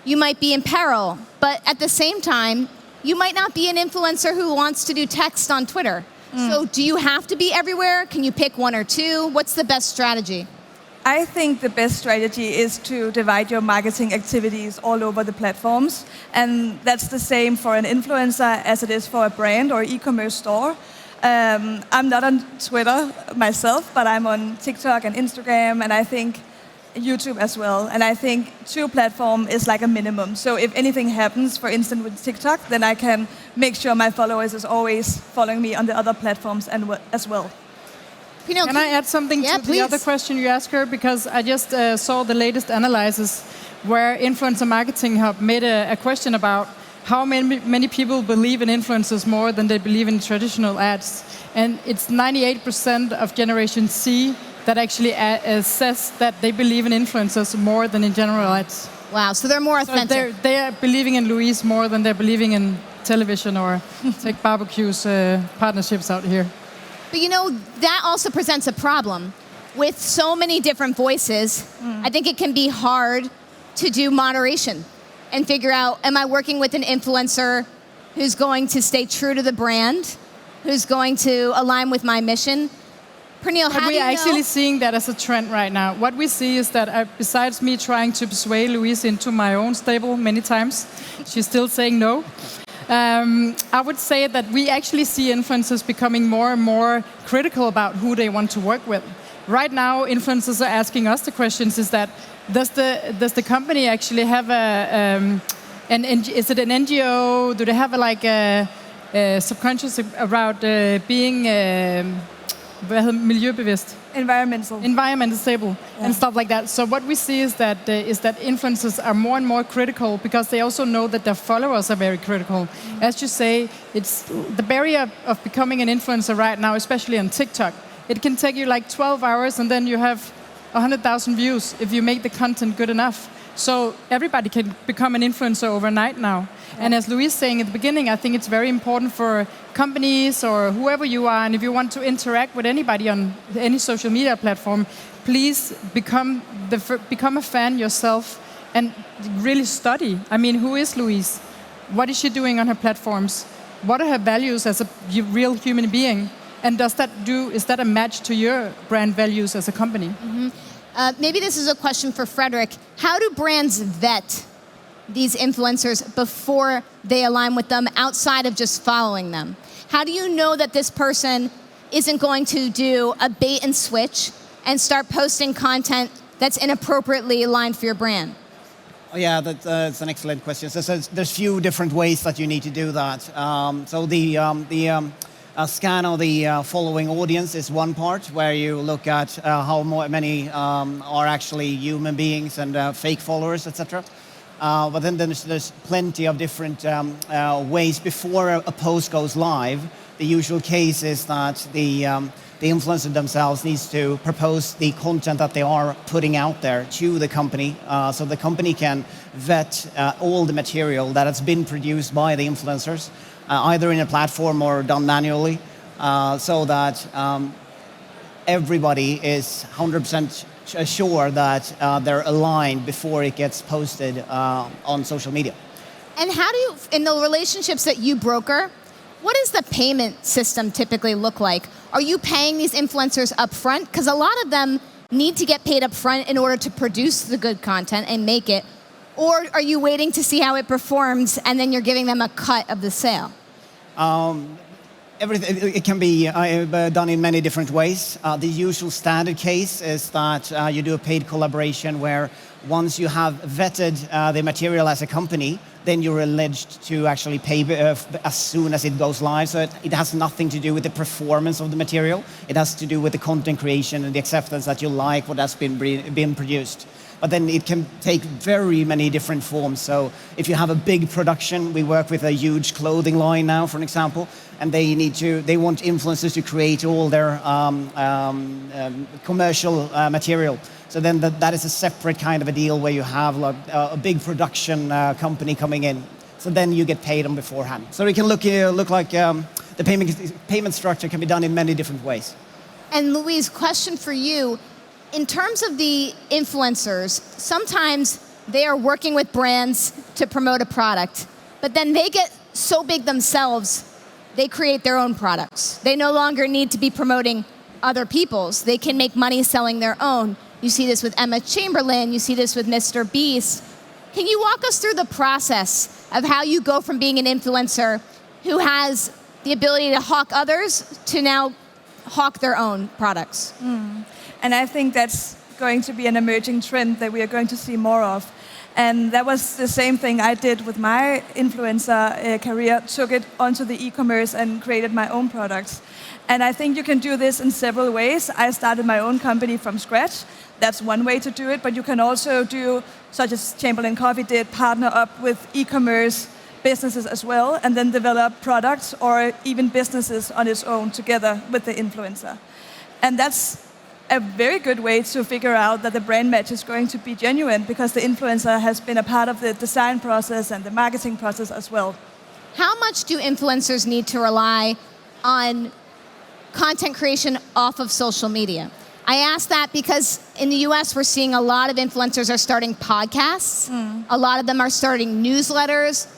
you might be in peril. But at the same time, you might not be an influencer who wants to do text on Twitter. So do you have to be everywhere? Can you pick one or two? What's the best strategy? I think the best strategy is to divide your marketing activities all over the platforms. And that's the same for an influencer as it is for a brand or e-commerce store. I'm not on Twitter myself, but I'm on TikTok and Instagram, and I think YouTube as well. And I think 2 platforms is like a minimum. So if anything happens, for instance, with TikTok, then I can make sure my followers is always following me on the other platforms as well. Can I add something to please. the other question you asked her? Because I just saw the latest analysis where Influencer Marketing Hub made a question about how many people believe in influencers more than they believe in traditional ads. And it's 98% of Generation C that actually says that they believe in influencers more than in general ads. Wow, so they're more authentic. So they're believing in Louise more than they're believing in television or TechBBQ's partnerships out here. But you know, that also presents a problem. With so many different voices, I think it can be hard to do moderation and figure out, am I working with an influencer who's going to stay true to the brand who's going to align with my mission. Pernille, how do you know? We're actually seeing that as a trend right now. What we see is that besides me trying to persuade Louise into my own stable many times, she's still saying no. I would say that we actually see influencers becoming more and more critical about who they want to work with. Right now, influencers are asking us the questions: is that does the company actually have is it an NGO? Do they have a subconscious about being miljøbevidst? Environmental stable, and stuff like that. So what we see is that influencers are more and more critical because they also know that their followers are very critical. As you say, it's the barrier of becoming an influencer right now, especially on TikTok. It can take you 12 hours and then you have 100,000 views if you make the content good enough. So everybody can become an influencer overnight now. And as Louise saying at the beginning, I think it's very important for companies or whoever you are, and if you want to interact with anybody on any social media platform, please become a fan yourself and really study. I mean, who is Louise? What is she doing on her platforms? What are her values as a real human being? And is that a match to your brand values as a company? Mm-hmm. Maybe this is a question for Fredrik. How do brands vet these influencers before they align with them outside of just following them? How do you know that this person isn't going to do a bait and switch and start posting content that's inappropriately aligned for your brand? Oh, yeah, that's an excellent question. So there's few different ways that you need to do that. So the scan of the following audience is one part, where you look at how many are actually human beings and fake followers, etc. But then there's plenty of different ways before a post goes live. The usual case is that the influencer themselves needs to propose the content that they are putting out there to the company, so the company can vet all the material that has been produced by the influencers, either in a platform or done manually, so that everybody is 100% sure that they're aligned before it gets posted on social media. And how do you, in the relationships that you broker, what does the payment system typically look like? Are you paying these influencers up front? Because a lot of them need to get paid up front in order to produce the good content and make it. Or are you waiting to see how it performs and then you're giving them a cut of the sale? It can be done in many different ways. The usual standard case is that you do a paid collaboration where once you have vetted the material as a company, then you're alleged to actually pay as soon as it goes live. So it has nothing to do with the performance of the material. It has to do with the content creation and the acceptance that you like what has been produced. But then it can take very many different forms. So if you have a big production, we work with a huge clothing line now, for an example, and they want influencers to create all their commercial material. So then that is a separate kind of a deal where you have a big production company coming in. So then you get paid on beforehand. So it can look like the payment structure can be done in many different ways. And Louise, question for you. In terms of the influencers, sometimes they are working with brands to promote a product, but then they get so big themselves, they create their own products. They no longer need to be promoting other people's. They can make money selling their own. You see this with Emma Chamberlain, you see this with Mr. Beast. Can you walk us through the process of how you go from being an influencer who has the ability to hawk others to now hawk their own products? And I think that's going to be an emerging trend that we are going to see more of. And that was the same thing I did with my influencer career, took it onto the e-commerce and created my own products. And I think you can do this in several ways. I started my own company from scratch. That's one way to do it, but you can also do, such as Chamberlain Coffee did, partner up with e-commerce businesses as well, and then develop products or even businesses on its own together with the influencer. And that's a very good way to figure out that the brand match is going to be genuine, because the influencer has been a part of the design process and the marketing process as well. How much do influencers need to rely on content creation off of social media? I ask that because in the US, we're seeing a lot of influencers are starting podcasts. A lot of them are starting newsletters.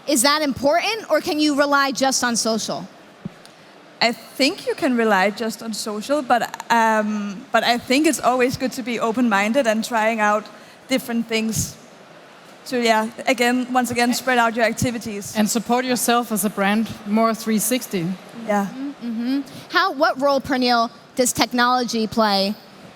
Is that important, or can you rely just on social? I think you can rely just on social, but I think it's always good to be open-minded and trying out different things. So yeah, once again, spread out your activities. And support yourself as a brand more 360. Yeah. What role, Pernille, does technology play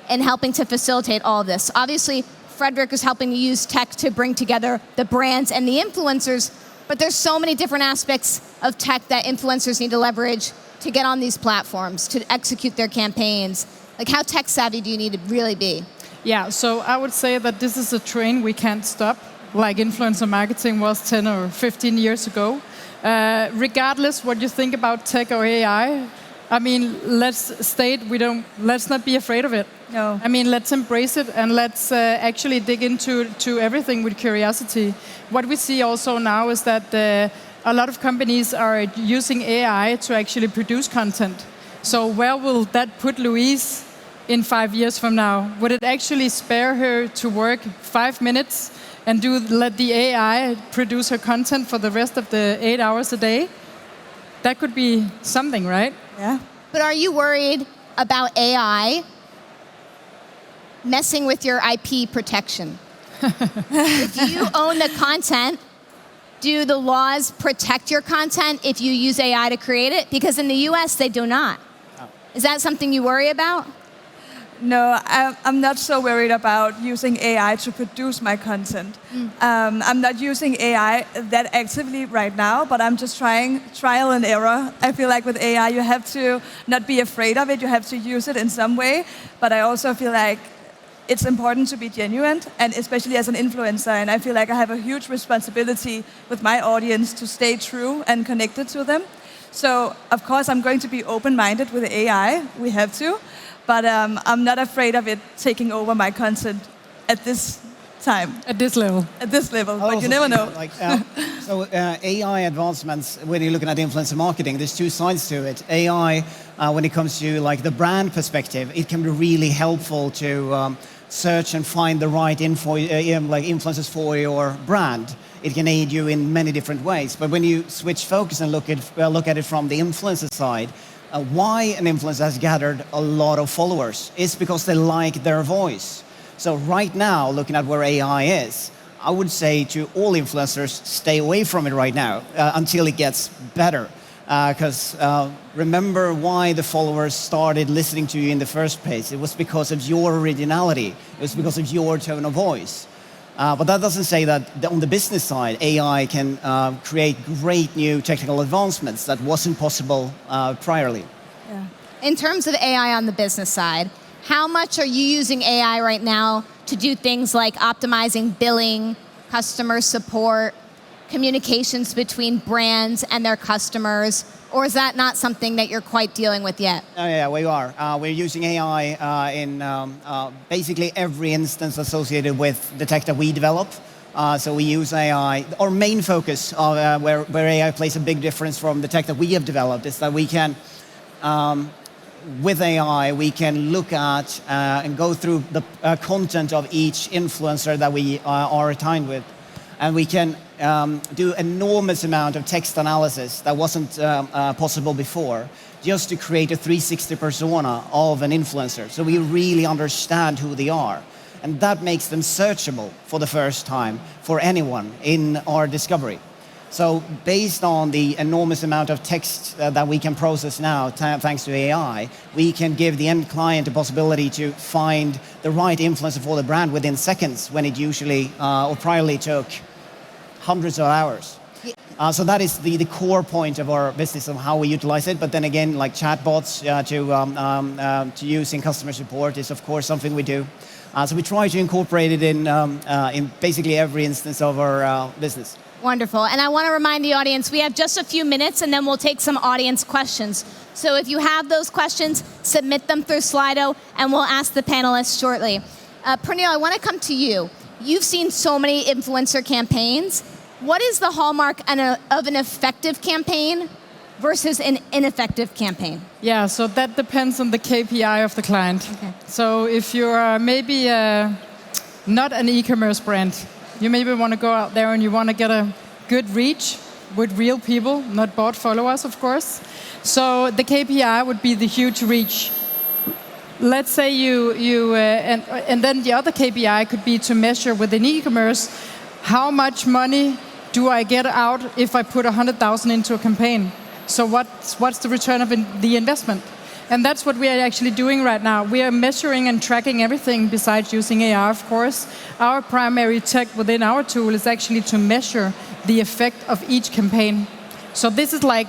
in helping to facilitate all of this? Obviously, Fredrik is helping to use tech to bring together the brands and the influencers, but there's so many different aspects of tech that influencers need to leverage to get on these platforms, to execute their campaigns. Like, how tech savvy do you need to really be? Yeah, so I would say that this is a train we can't stop, like influencer marketing was 10 or 15 years ago. Regardless what you think about tech or AI, I mean, let's not be afraid of it. No. I mean, let's embrace it and let's actually dig into everything with curiosity. What we see also now is that a lot of companies are using AI to actually produce content. So where will that put Louise in 5 years from now? Would it actually spare her to work 5 minutes and let the AI produce her content for the rest of the 8 hours a day? That could be something, right? Yeah. But are you worried about AI messing with your IP protection? If you own the content, do the laws protect your content if you use AI to create it? Because in the US, they do not. Oh. Is that something you worry about? No, I'm not so worried about using AI to produce my content. I'm not using AI that actively right now, but I'm just trying trial and error. I feel like with AI, you have to not be afraid of it. You have to use it in some way. But I also feel like it's important to be genuine, and especially as an influencer. And I feel like I have a huge responsibility with my audience to stay true and connected to them. So, of course, I'm going to be open-minded with AI. We have to. But I'm not afraid of it taking over my content at this time. At this level. At this level, but you never know. AI advancements, when you're looking at influencer marketing, there's two sides to it. AI, when it comes to like the brand perspective, it can be really helpful to search and find the right influencers for your brand. It can aid you in many different ways. But when you switch focus and look at it from the influencer side, why an influencer has gathered a lot of followers is because they like their voice. So right now, looking at where AI is, I would say to all influencers, stay away from it right now until it gets better. Because remember why the followers started listening to you in the first place. It was because of your originality. It was because of your tone of voice. But that doesn't say that on the business side, AI can create great new technical advancements that wasn't possible priorly. Yeah. In terms of AI on the business side, how much are you using AI right now to do things like optimizing billing, customer support, communications between brands and their customers? Or is that not something that you're quite dealing with yet? Yeah, we are. We're using AI in basically every instance associated with the tech that we develop. So we use AI. Our main focus, where AI plays a big difference from the tech that we have developed, is that we can, with AI, we can look at and go through the content of each influencer that we are assigned with. And we can do enormous amount of text analysis that wasn't possible before, just to create a 360 persona of an influencer. So we really understand who they are. And that makes them searchable for the first time for anyone in our discovery. So based on the enormous amount of text that we can process now, thanks to AI, we can give the end client the possibility to find the right influencer for the brand within seconds, when it usually or priorly took hundreds of hours. So that is the core point of our business of how we utilize it. But then again, like chatbots to use in customer support is of course something we do. So we try to incorporate it in basically every instance of our business. Wonderful. And I want to remind the audience, we have just a few minutes and then we'll take some audience questions. So if you have those questions, submit them through Slido and we'll ask the panelists shortly. Pernille, I want to come to you. You've seen so many influencer campaigns. What is the hallmark of an effective campaign versus an ineffective campaign? Yeah, so that depends on the KPI of the client. Okay. So if you're maybe not an e-commerce brand, you maybe want to go out there and you want to get a good reach, with real people, not bot followers, of course. So the KPI would be the huge reach. Let's say and then the other KPI could be to measure within e-commerce, how much money do I get out if I put 100,000 into a campaign? So what's the return of the investment? And that's what we are actually doing right now. We are measuring and tracking everything besides using AR, of course. Our primary tech within our tool is actually to measure the effect of each campaign. So this is like,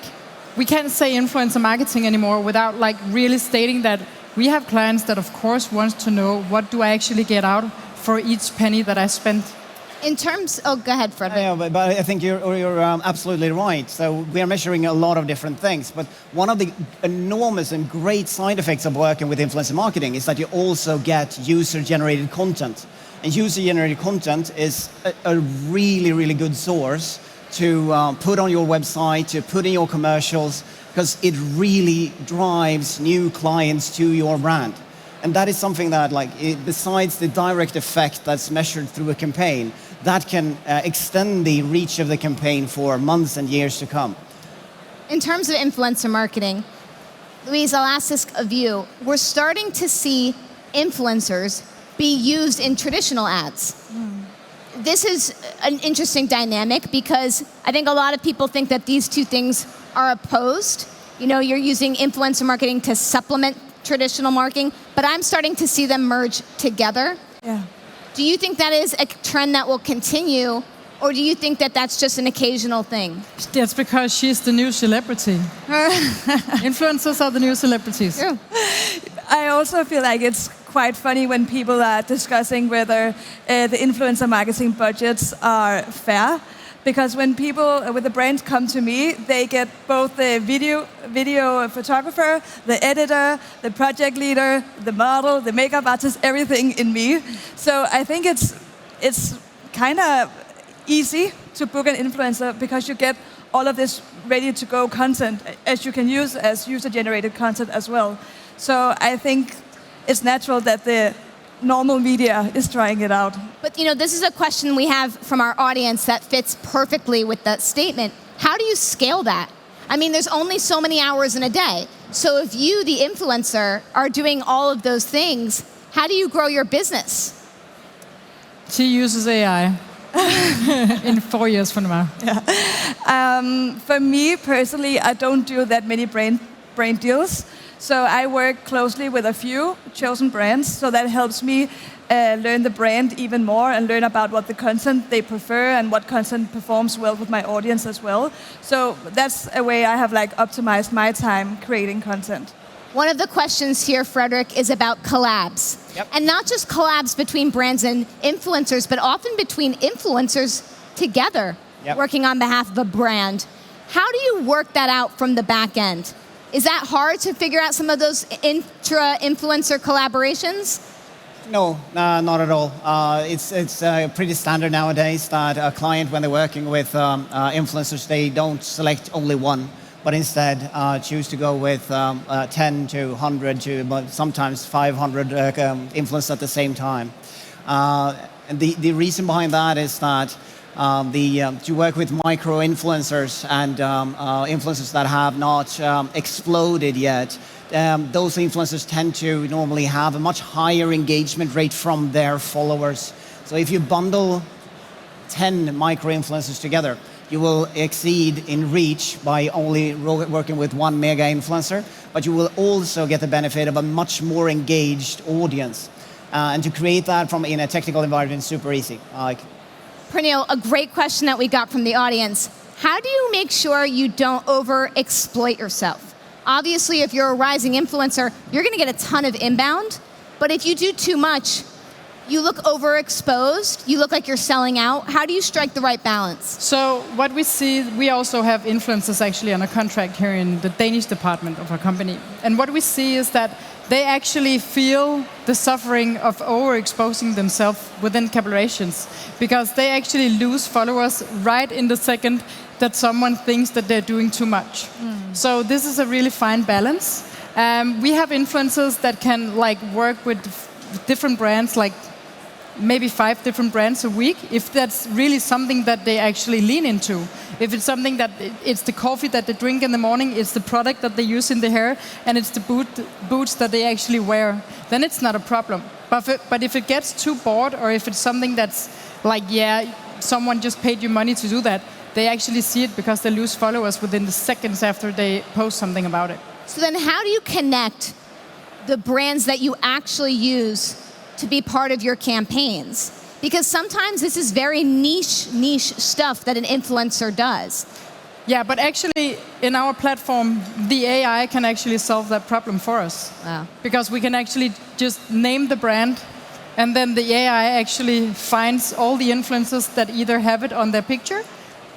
we can't say influencer marketing anymore without like really stating that we have clients that of course want to know what do I actually get out for each penny that I spent. In terms, go ahead, Fredrik. Yeah, but I think you're absolutely right. So we are measuring a lot of different things. But one of the enormous and great side effects of working with influencer marketing is that you also get user-generated content. And user-generated content is a really, really good source to put on your website, to put in your commercials, because it really drives new clients to your brand. And that is something that, besides the direct effect that's measured through a campaign, that can extend the reach of the campaign for months and years to come. In terms of influencer marketing, Louise, I'll ask this of you. We're starting to see influencers be used in traditional ads. This is an interesting dynamic because I think a lot of people think that these two things are opposed. You know, you're using influencer marketing to supplement traditional marketing, but I'm starting to see them merge together. Yeah. Do you think that is a trend that will continue, or do you think that that's just an occasional thing? That's because she's the new celebrity. Influencers are the new celebrities. Yeah. I also feel like it's quite funny when people are discussing whether the influencer marketing budgets are fair. Because when people with the brands come to me, they get both the video photographer, the editor, the project leader, the model, the makeup artist, everything in me. So I think it's kind of easy to book an influencer because you get all of this ready-to-go content as you can use as user-generated content as well. So I think it's natural that the normal media is trying it out. But you know, this is a question we have from our audience that fits perfectly with that statement. How do you scale that? I mean, there's only so many hours in a day. So if you, the influencer, are doing all of those things, how do you grow your business? She uses AI in 4 years from now. Yeah. For me personally, I don't do that many brand deals. So I work closely with a few chosen brands, so that helps me learn the brand even more and learn about what the content they prefer and what content performs well with my audience as well. So that's a way I have optimized my time creating content. One of the questions here, Fredrik, is about collabs. Yep. And not just collabs between brands and influencers, but often between influencers together, working on behalf of a brand. How do you work that out from the back end? Is that hard to figure out some of those intra-influencer collaborations? No, not at all. It's pretty standard nowadays that a client, when they're working with influencers, they don't select only one, but instead choose to go with 10 to 100 to sometimes 500 influencers at the same time. And the reason behind that is that to work with micro-influencers and influencers that have not exploded yet, those influencers tend to normally have a much higher engagement rate from their followers. So if you bundle 10 micro-influencers together, you will exceed in reach by only working with one mega influencer, but you will also get the benefit of a much more engaged audience. And to create that in a technical environment is super easy. Pernille, a great question that we got from the audience. How do you make sure you don't over-exploit yourself? Obviously, if you're a rising influencer, you're going to get a ton of inbound. But if you do too much, you look overexposed, you look like you're selling out. How do you strike the right balance? So what we see, we also have influencers actually on a contract here in the Danish department of our company. And what we see is that they actually feel the suffering of overexposing themselves within collaborations because they actually lose followers right in the second that someone thinks that they're doing too much. So this is a really fine balance. We have influencers that can work with different brands, like maybe 5 different brands a week, if that's really something that they actually lean into. If it's something that it's the coffee that they drink in the morning, it's the product that they use in the hair, and it's the boots that they actually wear, then it's not a problem. But if it gets too bored, or if it's something that's like, yeah, someone just paid you money to do that, they actually see it because they lose followers within the seconds after they post something about it. So then how do you connect the brands that you actually use to be part of your campaigns? Because sometimes this is very niche stuff that an influencer does. Yeah, but actually in our platform, the AI can actually solve that problem for us. Wow. Because we can actually just name the brand, and then the AI actually finds all the influencers that either have it on their picture,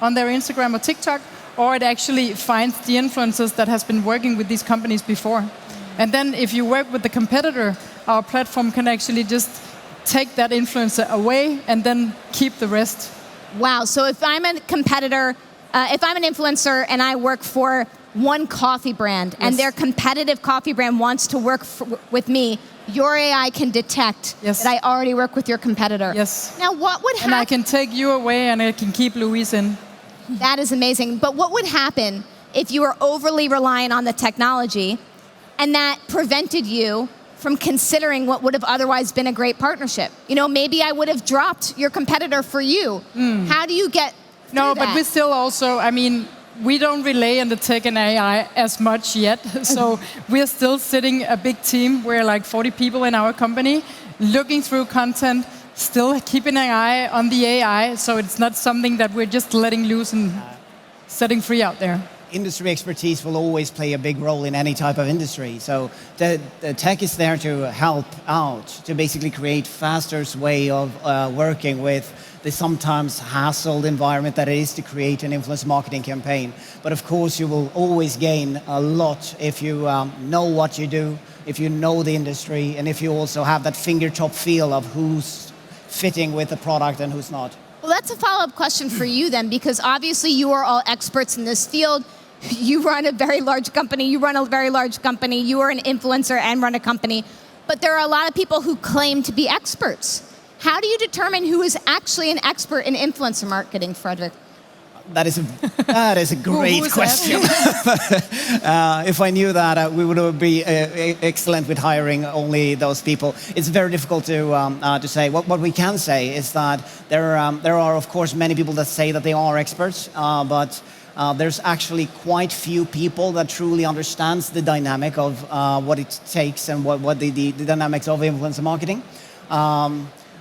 on their Instagram or TikTok, or it actually finds the influencers that has been working with these companies before. And then if you work with the competitor, our platform can actually just take that influencer away and then keep the rest. Wow, so if I'm a competitor, if I'm an influencer and I work for one coffee brand, and their competitive coffee brand wants to work with me, your AI can detect that I already work with your competitor. Yes. Now what would happen? And I can take you away and I can keep Louise in. That is amazing. But what would happen if you were overly reliant on the technology and that prevented you from considering what would have otherwise been a great partnership? You know, maybe I would have dropped your competitor for you. How do you get No, that? but we still also, I mean, we don't relay on the tech and AI as much yet. So we're still sitting a big team. We're like 40 people in our company, looking through content, still keeping an eye on the AI. So it's not something that we're just letting loose and setting free out there. Industry expertise will always play a big role in any type of industry. So the tech is there to help out, to basically create faster way of working with the sometimes hassled environment that it is to create an influence marketing campaign. But of course, you will always gain a lot if you know what you do, if you know the industry, and if you also have that fingertip feel of who's fitting with the product and who's not. Well, that's a follow-up question for you then, because obviously you are all experts in this field. You run a very large company, you are an influencer and run a company, but there are a lot of people who claim to be experts. How do you determine who is actually an expert in influencer marketing, Fredrik? That is a great question. If I knew that, we would be excellent with hiring only those people. It's very difficult to say. What we can say is that there are, of course, many people that say that they are experts, but there's actually quite few people that truly understands the dynamic of what it takes and what the dynamics of influencer marketing.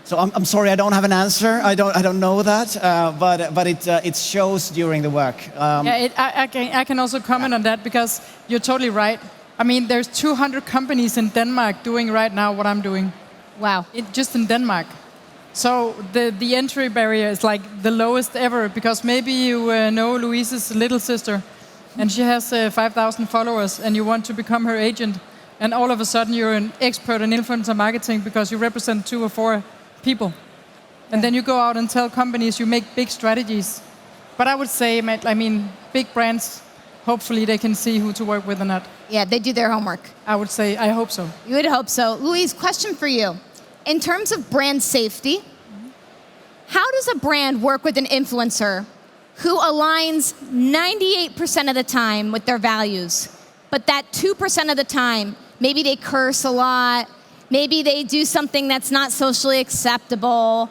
So I'm sorry, I don't have an answer. I don't know that, but it shows during the work. I can also comment on that, because you're totally right. I mean, there's 200 companies in Denmark doing right now what I'm doing. Wow. Just in Denmark. So the entry barrier is like the lowest ever, because maybe you know Louise's little sister, and she has 5,000 followers, and you want to become her agent, and all of a sudden you're an expert in influencer marketing because you represent 2 or 4 people. And then you go out and tell companies, you make big strategies. But I would say, I mean, big brands, hopefully they can see who to work with or not. Yeah, they do their homework. I would say, I hope so. You would hope so. Louise, question for you. In terms of brand safety, how does a brand work with an influencer who aligns 98% of the time with their values, but that 2% of the time, maybe they curse a lot, maybe they do something that's not socially acceptable,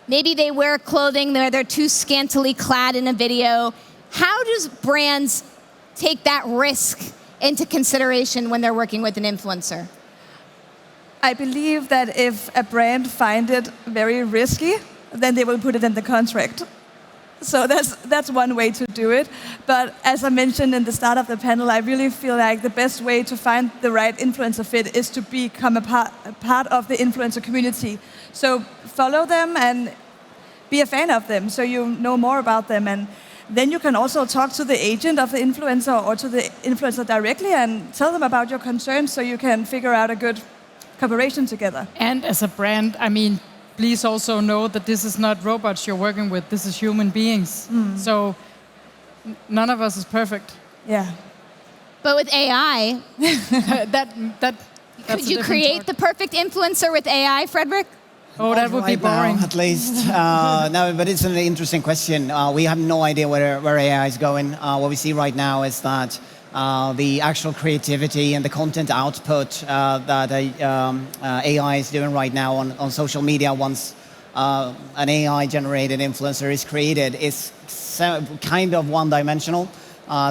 maybe they wear clothing where they're too scantily clad in a video. How does brands take that risk into consideration when they're working with an influencer? I believe that if a brand finds it very risky, then they will put it in the contract. So that's one way to do it. But as I mentioned in the start of the panel, I really feel like the best way to find the right influencer fit is to become a part of the influencer community. So follow them and be a fan of them so you know more about them. And then you can also talk to the agent of the influencer or to the influencer directly and tell them about your concerns so you can figure out a good cooperation together. And as a brand, I mean, please also know that this is not robots you're working with. This is human beings. So none of us is perfect. Yeah. But with AI, could you create the perfect influencer with AI, Fredrik? Oh, that would be boring. Now, at least. No, but it's an interesting question. We have no idea where AI is going. What we see right now is that the actual creativity and the content output that AI is doing right now on social media once an AI-generated influencer is created is kind of one-dimensional.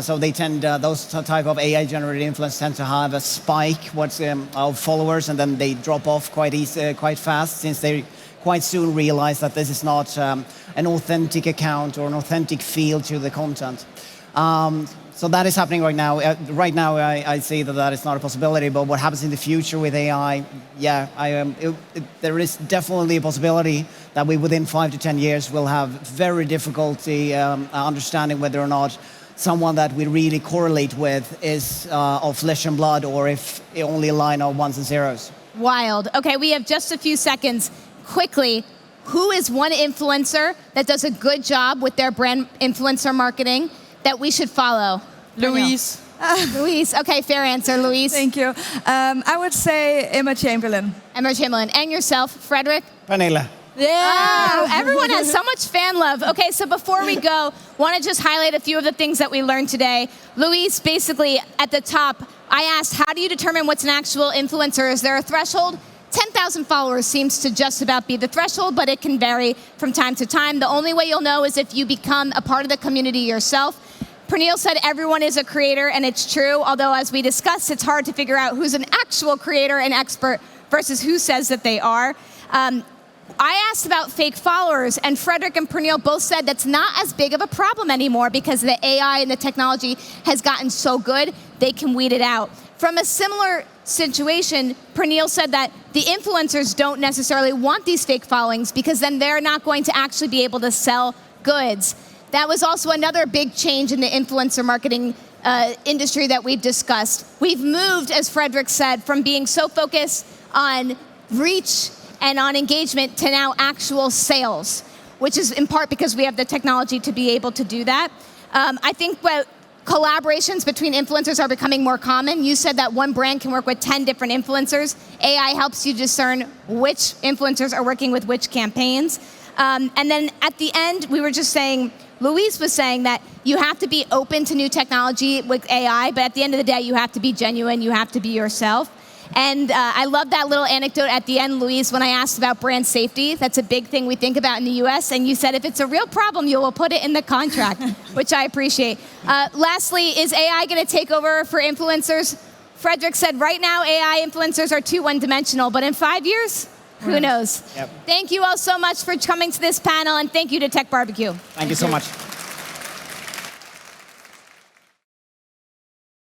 So they tend, those type of AI-generated influencers tend to have a spike of followers, and then they drop off quite fast, since they quite soon realize that this is not an authentic account or an authentic feel to the content. So that is happening right now. Right now, I say that is not a possibility, but what happens in the future with AI, yeah, there is definitely a possibility that we, within 5 to 10 years, will have very difficulty understanding whether or not someone that we really correlate with is of flesh and blood, or if only a line of ones and zeros. Wild. Okay, we have just a few seconds. Quickly, who is one influencer that does a good job with their brand influencer marketing that we should follow? Louise. Louise. Okay, fair answer, Louise. Thank you. I would say Emma Chamberlain. Emma Chamberlain. And yourself, Fredrik? Pernille. Yeah, everyone has so much fan love. Okay, so before we go, want to just highlight a few of the things that we learned today. Louise, basically at the top, I asked, how do you determine what's an actual influencer? Is there a threshold? 10,000 followers seems to just about be the threshold, but it can vary from time to time. The only way you'll know is if you become a part of the community yourself. Pernille said everyone is a creator, and it's true, although as we discussed, it's hard to figure out who's an actual creator and expert versus who says that they are. I asked about fake followers, and Fredrik and Pernille both said that's not as big of a problem anymore because the AI and the technology has gotten so good, they can weed it out. From a similar situation, Pernille said that the influencers don't necessarily want these fake followings because then they're not going to actually be able to sell goods. That was also another big change in the influencer marketing industry that we've discussed. We've moved, as Fredrik said, from being so focused on reach and on engagement to now actual sales, which is in part because we have the technology to be able to do that. I think collaborations between influencers are becoming more common. You said that one brand can work with 10 different influencers. AI helps you discern which influencers are working with which campaigns. And then at the end, we were just saying, Louise was saying that you have to be open to new technology with AI, but at the end of the day, you have to be genuine, you have to be yourself. And I love that little anecdote at the end, Louise, when I asked about brand safety. That's a big thing we think about in the US. And you said if it's a real problem, you will put it in the contract, which I appreciate. Lastly, is AI going to take over for influencers? Fredrik said right now AI influencers are too one-dimensional, but in 5 years, who knows? Yep. Thank you all so much for coming to this panel, and thank you to TechBBQ. Thank you so much.